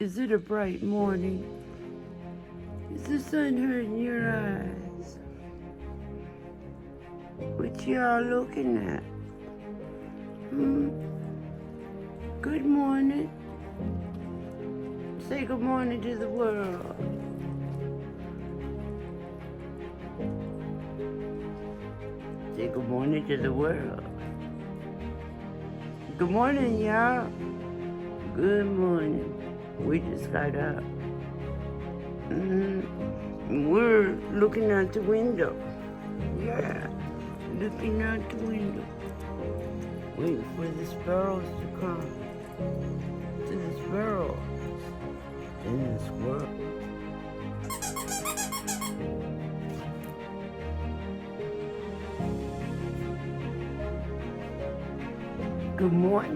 Is it a bright morning? Is the sun hurting your eyes? What y'all looking at? Good morning. Say good morning to the world. Say good morning to the world. Good morning, y'all. Good morning. We just got up. We're looking out the window. Yeah, looking out the window. Waiting for the sparrows to come. To the sparrows in this world. Good morning.